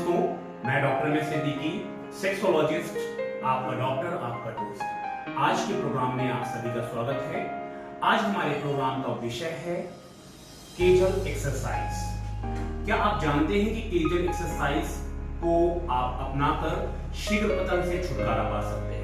दोस्तों, मैं doctor M S Siddiqui, sexologist, आपका डॉक्टर, आपका दोस्त। आज के प्रोग्राम में आप सभी का स्वागत है। आज हमारे प्रोग्राम का विषय है केजल एक्सरसाइज। क्या आप जानते हैं कि केजल एक्सरसाइज को आप अपनाकर शीघ्र पतन से छुटकारा पा सकते हैं?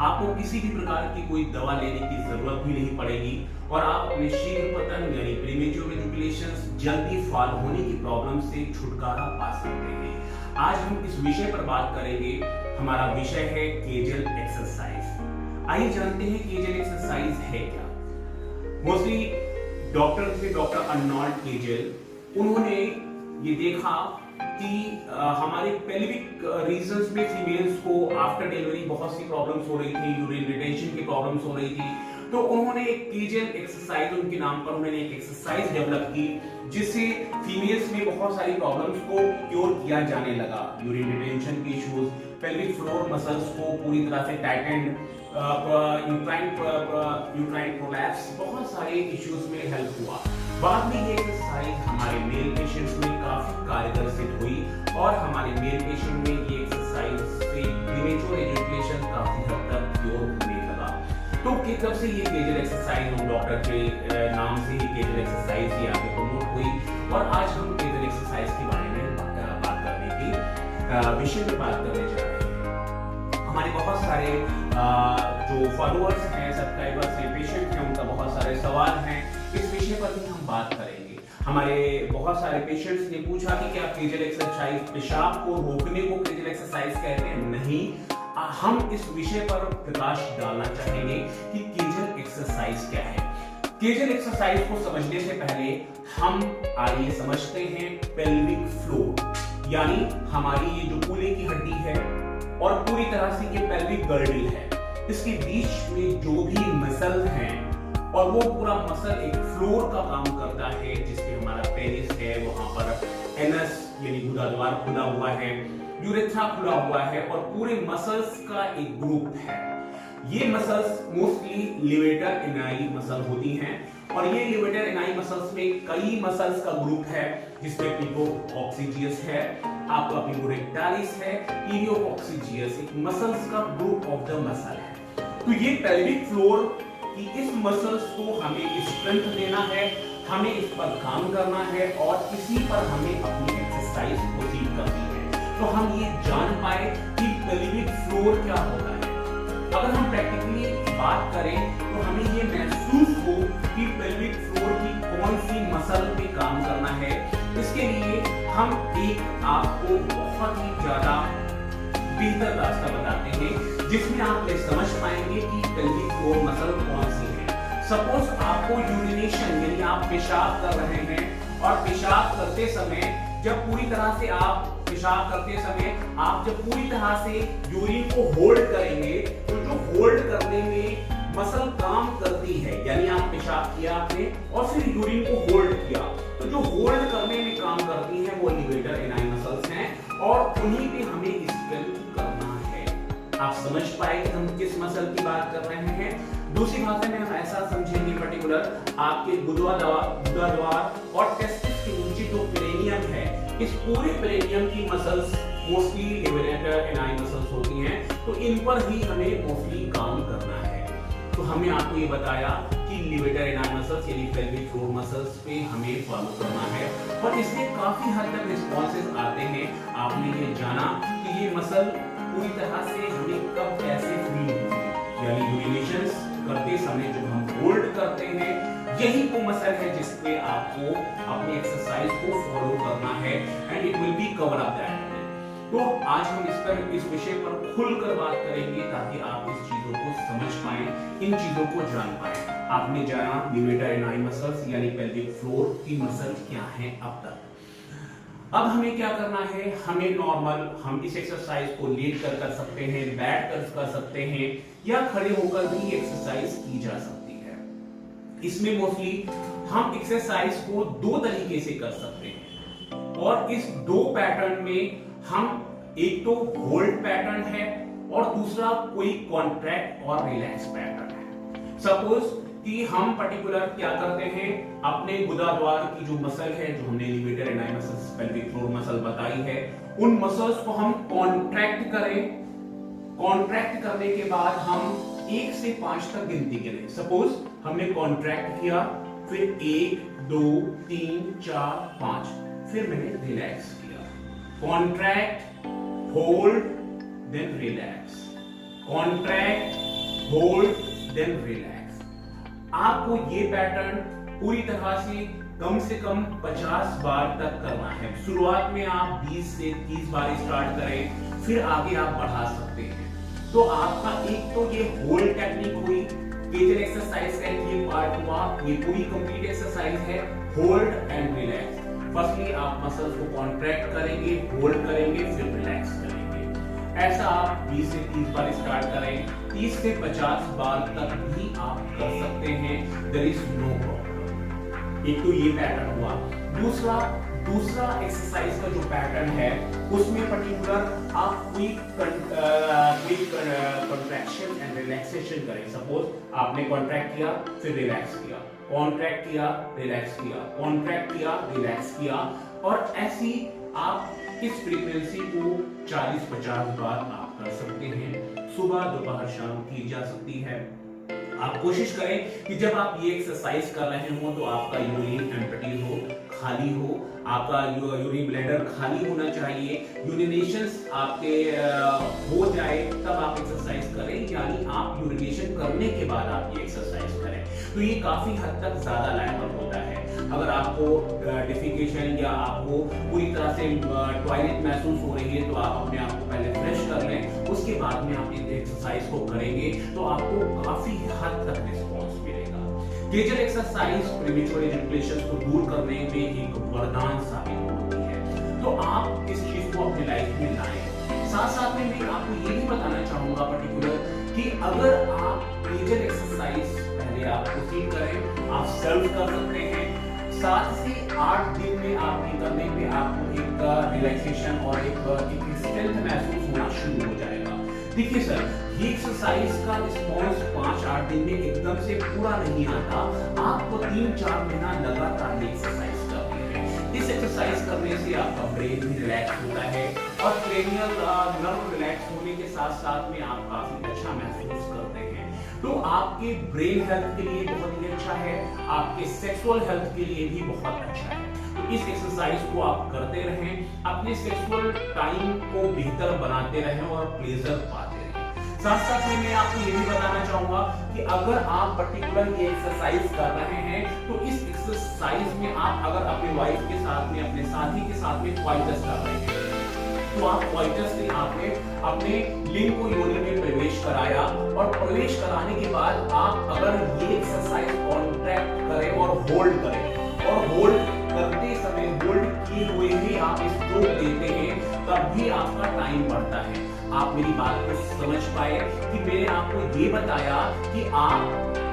आपको किसी भी प्रकार की कोई दवा लेने की जरूरत भी नहीं पड़ेगी और आप अपने शीघ्र पतन यानी प्रीमेच्योर इजैकुलेशंस, जल्दी फॉल होने की प्रॉब्लम से छुटकारा पा सकते हैं। आज हम इस विषय पर बात करेंगे। हमारा विषय है केजल एक्सरसाइज। आइए जानते हैं केजल एक्सरसाइज है क्या। मोस्टली डॉक्टर थे डॉक्टर अर्नोल्ड केजल। उन्होंने ये देखा कि हमारे पेल्विक रीजन्स में फीमेल्स को आफ्टर डिलीवरी बहुत सी प्रॉब्लम्स हो रही थी, यूरिन रिटेंशन की प्रॉब्लम्स हो रही थी। तो उन्होंने एक केजल एक्सरसाइज, उनके नाम पर उन्होंने एक एक्सरसाइज डेवलप की जिससे फीमेल्स में बहुत सारी प्रॉब्लम्स को क्योर किया जाने लगा। यूरिन रिटेंशन के इश्यूज, पेल्विक फ्लोर मसल्स को पूरी तरह से टाइटेंड, यूट्राइन प्रोलैप्स, बहुत सारे इश्यूज में हेल्प हुआ। बाद में ये एक्सरसाइज हमारे मेल पेशेंट्स में काफी कारगर सिद्ध हुई और हमारे मेल पेशेंट में ये एक्सरसाइज से प्रीमेच्योर इजैकुलेशन काफी हद तक क्योर होने लगा। तो तब से ये केजल एक्सरसाइज हम डॉक्टर के नाम से ही केजल एक्सरसाइज ही आगे प्रमोट हुई और आज हम केजल एक्सरसाइज के बारे में बात करने की विषय में बात करने जा रहे हैं। हमारे बहुत सारे जो फॉलोअर्स हैं, सब्सक्राइबर्स हैं, पेशेंट हैं, उनका बहुत सारे सवाल हैं। इस विषय पर भी हम बात करेंगे। हमारे बहुत सारे पेशेंट्स ने पूछा कि क्या केजल एक्सरसाइज पेशाब को रोकने को केजल एक्सरसाइज कहते हैं? नहीं। हम इस विषय पर प्रकाश डालना चाहेंगे कि केजल एक्सरसाइज क्या है। केजल एक्सरसाइज को समझने से पहले हम आइए समझते हैं पेल्विक फ्लोर, यानी हमारी ये जो कूल्हे की हड्डी है और पूरी तरह से ये पेल्विक गर्डल है, इसके बीच में जो भी मसल हैं और वो पूरा मसल एक फ्लोर का काम करता है जिसमें हमारा पेनिस है, वहां पर एनस यानी गुदाद्वार खुला हुआ है, यूरेथ्रा खुला हुआ है और पूरे मसल्स का एक ग्रुप है। ये मसल्स मोस्टली लिवेटर एनाई मसल होती हैं और ये लिवेटर एनाई मसल्स में कई मसल्स का ग्रुप है जिसमें पिगोकॉक्सिजियस है, आपका पिगोरेक्टालिस है, इलियोकॉक्सिजियस, एक मसल्स का ग्रुप ऑफ द मसल है। तो ये पेल्विक फ्लोर कि इस मसल्स को हमें स्ट्रेंथ देना है, हमें इस पर काम करना है और इसी पर हमें अपनी एक्सरसाइज प्रोसीड करनी है। तो हम ये जान पाए कि पेल्विक फ्लोर क्या होता है। अगर हम प्रैक्टिकली बात करें तो हमें ये महसूस हो कि पेल्विक फ्लोर की कौन सी मसल पे काम करना है। इसके लिए हम एक आपको बहुत ही ज्यादा बेहतर रास्ता बताते हैं जिसमें आप ये समझ पाएंगे कि पेल्विक फ्लोर मसल कौन सी है। सपोज आपको यूरिनेशन यानी आप पेशाब कर रहे हैं और पेशाब करते समय जब पूरी तरह से आप पेशाब करते समय आप जब पूरी तरह से यूरिन को होल्ड करेंगे तो जो होल्ड करने में मसल काम करती है, यानी आप पेशाब किया आपने और फिर यूरिन को होल्ड किया, तो जो होल्ड करने में काम करती है वो लिवेटर एनाई मसल्स हैं और उन्हीं पे हमें स्ट्रेंथ करना है। आप समझ पाए कि हम किस मसल की बात कर रहे हैं। दूसरी भाषा में हम ऐसा समझेंगे, पर्टिकुलर आपके गुदाद्वार और टेस्टिस के नीचे जो पेरिनियम है, इस पूरे पेरिनियम की मसल्स मोस्टली लिवेटर एनाई मसल्स होती हैं, तो इन पर ही हमें मोस्टली काम करना है। तो हमने आपको ये बताया कि लिवेटर एनाई मसल्स यानी पेल्विक फ्लोर मसल्स पे हमें फॉलो करना है और इसमें काफी हद तक रिस्पॉन्सेस आते हैं। आपने ये जाना कि ये मसल पूरी तरह से हमें कब कैसे फील होती है, यानी यूरिनेशंस करते समय जो हम होल्ड करते हैं यही वो मसल है जिसपे आपको अपनी एक्सरसाइज को फॉलो करना है and it will be cover up that. तो आज हम इस विषय पर खुलकर बात करेंगे ताकि आप इस चीजों को समझ पाएं, इन चीजों को जान पाएं। आपने जाना लिवेटर एनाई मसल्स यानी पेल्विक फ्लोर की मसल क्या है अब तक। अब हमें क्या करना है, हमें नॉर्मल हम इस एक्सरसाइज को लेट कर सकते हैं, बैठ कर सकते हैं या खड़े होकर भी एक्सरसाइज की जा सकती है। इसमें मोस्टली हम एक्सरसाइज को दो तरीके से कर सकते हैं और इस दो पैटर्न में हम एक तो होल्ड पैटर्न है और दूसरा कोई कॉन्ट्रैक्ट और रिलैक्स पैटर्न है। सपोज कि हम पर्टिकुलर क्या करते हैं, अपने गुदाद्वार की जो मसल है, जो हमने elevator and eye muscles, pelvic floor muscle बताई है, उन मसल्स को हम कॉन्ट्रैक्ट करें। कॉन्ट्रैक्ट करने के बाद हम 1 से 5 तक गिनती करें। सपोज हमने कॉन्ट्रैक्ट किया, फिर 1 2 3 4 5, फिर मैंने रिलैक्स किया। Contract, hold, then relax, contract, hold, then relax. आपको ये पैटर्न पूरी तरह से कम 50 बार तक करना है। शुरुआत में आप 20 से 30 बार स्टार्ट करें, फिर आगे आप बढ़ा सकते हैं। तो आपका एक तो ये होल्ड टेक्निक हुई, केजल एक्सरसाइज का ये पार्ट हुआ, ये पूरी कंप्लीट एक्सरसाइज है होल्ड एंड रिलैक्स। फर्स्टली आप मसल्स को कॉन्ट्रैक्ट करेंगे, होल्ड करेंगे, फिर रिलैक्स करेंगे। ऐसा आप 20 से 30 बार स्टार्ट करें, 30 से 50 बार तक भी आप कर सकते हैं, देयर इज नो प्रॉब्लम। एक तो ये पैटर्न हुआ। दूसरा एक्सरसाइज का जो पैटर्न है, उसमें पर्टिकुलर आप कोई कॉन्ट्रैक्शन एंड रिलैक्सेशन करें। सपोज आपने कॉन्ट्रैक्ट किया, फिर रिलैक्स किया, कॉन्ट्रैक्ट किया, रिलैक्स किया, कॉन्ट्रैक्ट किया, रिलैक्स किया, और ऐसी आप इस फ्रीक्वेंसी को 40-50 बार आप कर सकते हैं। सुबह, दोपहर, शाम की जा सकती है। आप कोशिश करें कि जब आप ये एक्सरसाइज कर रहे हो तो आपका यूरिन एम्प्टी हो, खाली हो, आपका यूरिन ब्लैडर खाली होना चाहिए, यूरिनेशंस आपके हो जाए तब आप एक्सरसाइज करें, यानी आप यूरिनेशन करने के बाद आप ये एक्सरसाइज करें। तो ये काफी हद तक ज्यादा लायबल होता है। अगर आपको डिफिकेशन या आपको पूरी तरह से टॉयलेट महसूस हो रही है, तो आप अपने आप को पहले फ्रेश कर लें, उसके बाद में आप इस एक्सरसाइज को करेंगे तो आपको काफी हद तक रिस्पॉन्स मिलेगा। केजल एक्सरसाइज प्रीमेच्योर इजैकुलेशन को दूर करने में एक वरदान साबित होती है। तो आप इस चीज को अपनी लाइफ में लाएं। साथ में मैं आपको ये भी बताना चाहूंगा पर्टिकुलर कि अगर आप केजल एक्सरसाइज पहले आप प्रोसीड करें, आप सेल्फ कर सकते हैं, 7 से 8 दिन में आपके करने पे आपको एक रिलैक्सेशन और एक स्ट्रेंथ महसूस होना शुरू हो जाएगा। देखिए सर, ये एक्सरसाइज का रिस्पॉन्स 5-8 दिन में एकदम से पूरा नहीं आता। आपको 3-4 महीना लगातार ये एक्सरसाइज करनी है। इस एक्सरसाइज करने से आपका ब्रेन भी रिलैक्स होता है और क्रेनियल नर्व रिलैक्स होने के साथ साथ में आप काफी अच्छा महसूस करते हैं। तो आपके ब्रेन हेल्थ के लिए बहुत ही अच्छा है, आपके सेक्सुअल हेल्थ के लिए भी बहुत अच्छा है। तो इस एक्सरसाइज को आप करते रहें, अपने सेक्सुअल टाइम को बेहतर बनाते रहें और प्लेजर पाते रहें। साथ में मैं आपको ये भी बताना चाहूंगा कि अगर आप पर्टिकुलर ये एक्सरसाइज कर रहे हैं तो इस एक्सरसाइज में आप अगर अपने वाइफ के साथ में, अपने साथी के साथ में क्वाइटस कर रहे हैं, तो आप क्वाइटस से आपने अपने लिंग को योनि में प्रवेश कराया, और प्रवेश कराने के बाद आप अगर ये एक्सरसाइज कॉन्ट्रैक्ट करें और होल्ड करें, और होल्ड करते समय होल्ड किए हुए ही आप स्ट्रोक देते हैं, तब भी आपका टाइम बढ़ता है। आप मेरी बात को समझ पाए कि मैंने आपको ये बताया कि आप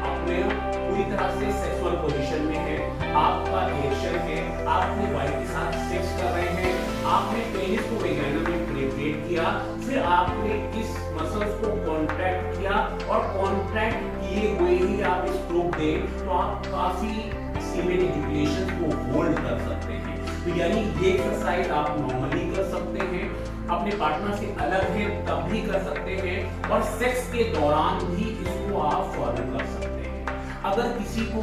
अपने पूरी तरह से सेक्सुअल पोजीशन में है, आपका इरेक्शन है, आप अपने वाइफ के साथ सेक्स कर रहे हैं, आपने पेनिस को वेजाइना में पेनिट्रेट किया, फिर आपने इस मसल्स को कॉन्ट्रैक्ट किया, और कॉन्ट्रैक्ट किए हुए ही आप स्ट्रोक दें, तो आप काफी सीमेन इजैकुलेशन को होल्ड कर सकते हैं। तो यानी ये एक्सरसाइज आप नॉर्मली कर सकते हैं, अपने पार्टनर से अलग है तब भी कर सकते हैं, और सेक्स के दौरान भी इसको आप फॉलो कर सकते हैं। अगर किसी को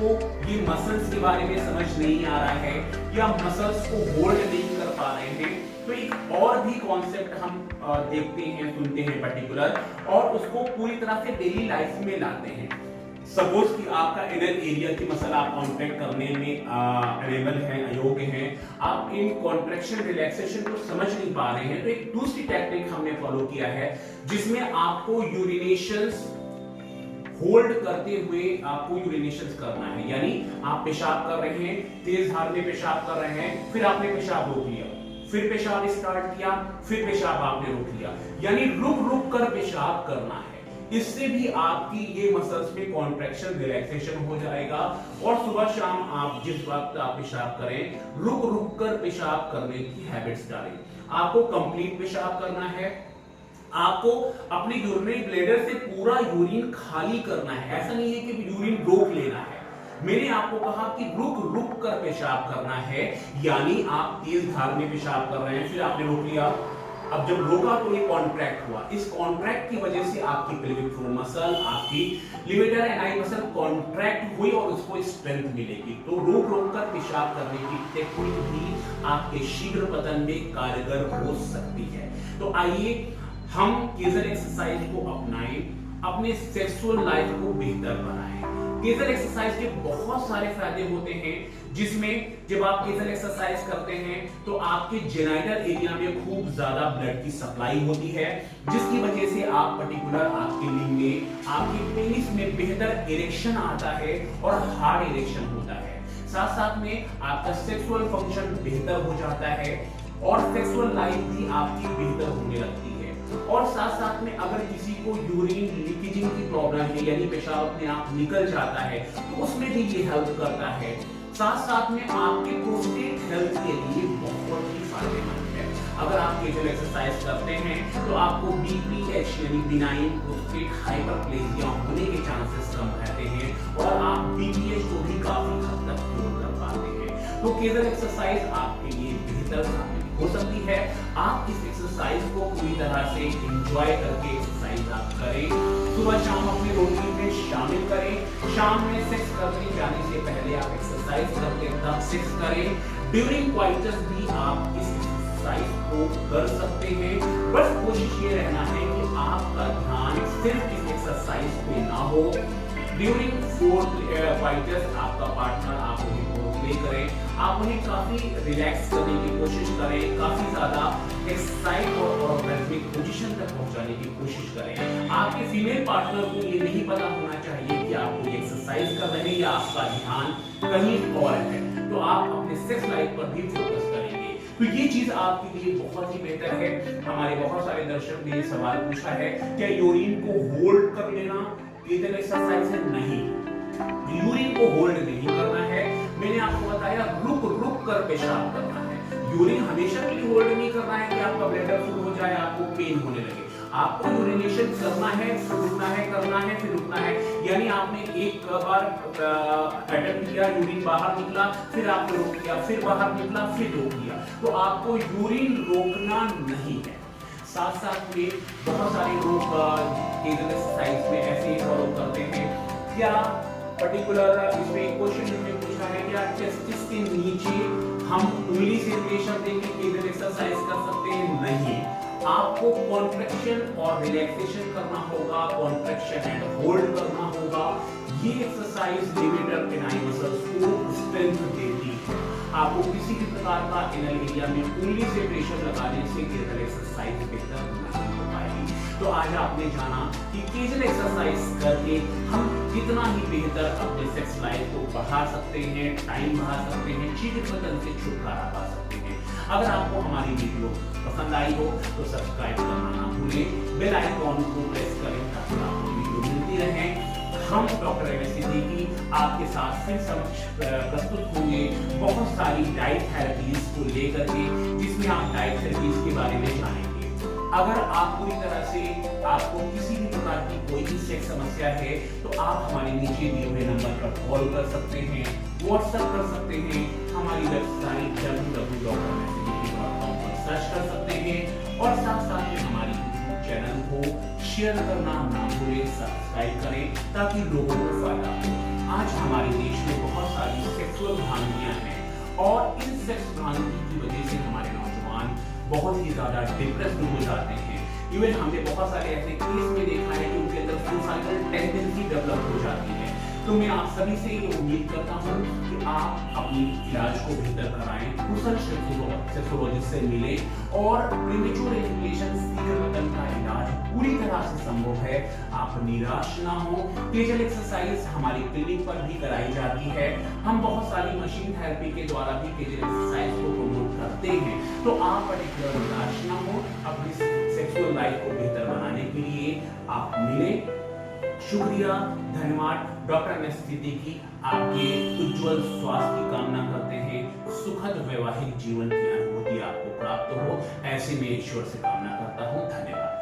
ये मसल्स के बारे में समझ नहीं आ रहा है या मसल्स को होल्ड नहीं कर पा रहे हैं, तो एक और भी कॉन्सेप्ट हम देखते हैं, सुनते हैं पर्टिकुलर, और उसको पूरी तरह से डेली लाइफ में लाते हैं। सपोज कि आपका इनर एरिया की मसल आप कॉन्ट्रैक्ट करने में अनेबल हैं, अयोग्य हैं, आप इन कॉन्ट्रैक्शन रिलैक्सेशन को समझ नहीं पा रहे हैं, तो एक दूसरी टेक्निक हमने फॉलो किया है, जिसमें आपको यूरिनेशंस होल्ड करते हुए आपको यूरिनेशंस करना है। यानी आप पेशाब कर रहे हैं, तेज धार में पेशाब कर रहे हैं, फिर आपने पेशाब रोक लिया, फिर पेशाब स्टार्ट किया, फिर पेशाब आपने रोक लिया, यानी रुक रुक कर पेशाब करना है। इससे भी आपकी ये मसल्स में कॉन्ट्रैक्शन रिलैक्सेशन हो जाएगा, और सुबह शाम आप जिस वक्त आप पेशाब करें, रुक रुक कर पेशाब करने की हैबिट्स डालें। आपको कंप्लीट पेशाब करना है, आपको अपने यूरिनरी ब्लैडर से पूरा यूरिन खाली करना है। ऐसा नहीं है कि यूरिन रोक लेना है। मैंने आपको कहा कि रुक रुक कर पेशाब करना है, यानी आप तेज धार में पेशाब कर रहे हैं, फिर आपने रोक लिया। अब जब रोका तो ये कॉन्ट्रैक्ट हुआ। इस कॉन्ट्रैक्ट की वजह से आपकी पेल्विक फ्लोर मसल, आपकी लिवेटर एनाई मसल कॉन्ट्रैक्ट हुई और उसको स्ट्रेंथ मिलेगी। तो रोक रोक कर पेशाब करने की टेक्निक भी आपके शीघ्र पतन में कारगर हो सकती है। तो आइए हम केजल एक्सरसाइज को अपनाएं, अपने सेक्सुअल लाइफ को बेहतर बनाएं। केजल एक्सरसाइज के बहुत सारे फायदे होते हैं, जिसमें जब आप केजल एक्सरसाइज करते हैं तो आपके जेनाइटल एरिया में खूब ज्यादा ब्लड की सप्लाई होती है, जिसकी वजह से आप पर्टिकुलर आपके लिंग में, आपके पेनिस में बेहतर इरेक्शन आता है और हार्ड इरेक्शन होता है। साथ साथ में आपका सेक्सुअल फंक्शन बेहतर हो जाता है और सेक्सुअल लाइफ भी आपकी बेहतर होने लगती है। और साथ साथ में अगर किसी को यूरिन लीकेजिंग की प्रॉब्लम है, यानी पेशाब अपने आप निकल जाता है, तो उसमें भी ये हेल्प करता है। साथ साथ में आपके प्रोस्टेट हेल्थ के लिए बहुत ही फायदेमंद है। अगर आप केजल एक्सरसाइज करते हैं तो आपको BPH यानी बिनाइन प्रोस्टेट हाइपरप्लेजिया होने के चांसेस कम रहते हैं और आप BPH को भी काफी हद तक क्योर कर पाते हैं। तो केजल एक्सरसाइज आपके लिए बेहतर साबित हो सकती है। आप इस एक्सरसाइज को पूरी तरह से एंजॉय करके एक्सरसाइज आप करें, सुबह शाम अपने रूटीन में शामिल करें। शाम में सेक्स करने जाने से पहले आप एक्सरसाइज करके तब सेक्स करें। ड्यूरिंग क्वाइटस भी आप इस एक्सरसाइज को कर सकते हैं। बस कोशिश ये रहना है कि आपका ध्यान सिर्फ इस एक्सरसाइज पे ना हो। ड्यूरिंग क्वाइटस आपका पार्टनर आप उन्हें प्ले करें, आप उन्हें काफी रिलैक्स करने की कोशिश करें, काफी ज्यादा एक्साइट और ऑर्गेज्मिक पोजीशन तक पहुंचाने की कोशिश करें। आपके फीमेल पार्टनर को ये नहीं पता होना चाहिए कि आप कोई एक्सरसाइज कर रहे हैं या आपका ध्यान कहीं और है, तो आप अपने सेक्स लाइफ पर भी फोकस करेंगे। तो ये चीज आपके लिए बहुत ही बेहतर है। हमारे बहुत सारे दर्शक ने ये सवाल पूछा है, क्या यूरिन को होल्ड कर लेना केजल एक्सरसाइज है? नहीं, यूरिन को होल्ड नहीं करना है। मैंने आपको बताया रुक रुक कर पेशाब करना है। यूरिन हमेशा के लिए होल्ड नहीं करना है कि आपका ब्लैडर फुल हो जाए, आपको पेन होने लगे। आपको यूरिनेशन करना है, फिर रुकना है, करना है, फिर रुकना है। यानी आपने एक बार अटेम्प्ट किया, यूरिन बाहर निकला, फिर आपने रोक लिया, फिर बाहर निकला, फिर रोक लिया। तो आपको यूरिन रोकना नहीं है। साथ साथ में बहुत सारे लोग केजल एक्सरसाइज में ऐसे ही फॉलो करते हैं। क्या पर्टिकुलर इसमें क्वेश्चन हमने पूछा है, क्या टेस्टिस के नीचे हम उंगली से प्रेशर देके केजल एक्सरसाइज कर सकते हैं? नहीं, आपको कॉन्ट्रैक्शन और रिलैक्सेशन करना होगा, कॉन्ट्रैक्शन एंड होल्ड करना होगा। ये एक्सरसाइज लिवेटर एनाई मसल्स को स्ट्रेंथ देती है। आपको किसी भी प्रकार का एनल एरिया में उंगली से प्रेशर लगाने से केजल एक्सरसाइज बेहतर नहीं हो पाएगी। तो आज आपने जाना कि केजल एक्सरसाइज करके हम कितना ही बेहतर अपने सेक्स लाइफ को बढ़ा सकते हैं, टाइम बढ़ा सकते हैं, शीघ्र पतन से छुटकारा पा सकते हैं। अगर आपको हमारी वीडियो पसंद आई हो तो सब्सक्राइब करना ना भूलें, बेल आइकॉन को प्रेस करें ताकि आपको वीडियो मिलती रहे। हम डॉक्टर एम एस सिद्दीकी आपके साथ फिर समक्ष प्रस्तुत होंगे बहुत सारी डाइट थेरेपीज को लेकर के, जिसमें आप डाइट थेरेपीज के बारे में जानेंगे। अगर आप पूरी तरह से आपको किसी भी प्रकार की कोई भी सेक्स समस्या है तो आप हमारे नीचे दिए हुए नंबर पर कॉल कर सकते हैं, व्हाट्सएप कर सकते हैं, हमारी वेबसाइट www.drmssiddiqui.com पर सर्च कर सकते हैं और साथ साथ में हमारी चैनल को शेयर करना ना भूलें, सब्सक्राइब करें ताकि लोगों को फायदा हो। आज हमारे देश में बहुत सारी सेक्सुअल भ्रांतियां हैं और इन सेक्स भ्रांति की वजह से हमारे नौजवान बहुत ही ज्यादा डिप्रेस्ड हो जाते हैं। इवन हमने बहुत सारे ऐसे केस में देखा है कि उनके अंदर सुसाइडल टेंडेंसी डेवलप हो जाती है। तो मैं आप सभी से ये उम्मीद करता हूँ कि आप अपनी इलाज को बेहतर कराएं, कुशल सेक्सोलॉजिस्ट से मिलें और प्रीमेच्योर एजुकेशन शीघ्र पतन का इलाज पूरी तरह से संभव है। आप निराश ना हो। केजल एक्सरसाइज हमारी क्लिनिक पर भी कराई जाती है। हम बहुत सारी मशीन थेरेपी के द्वारा भी केजल एक्सरसाइज को प्रमोट करते हैं। तो आप पर्टिकुलर निराश ना हो। अपनी सेक्सुअल लाइफ को बेहतर बनाने के लिए आप मिलें। शुक्रिया, धन्यवाद। डॉक्टर एम एस सिद्दीकी आपके उज्जवल स्वास्थ्य की कामना करते हैं। सुखद वैवाहिक जीवन की अनुभूति आपको प्राप्त हो, ऐसे में ईश्वर से कामना करता हूँ। धन्यवाद।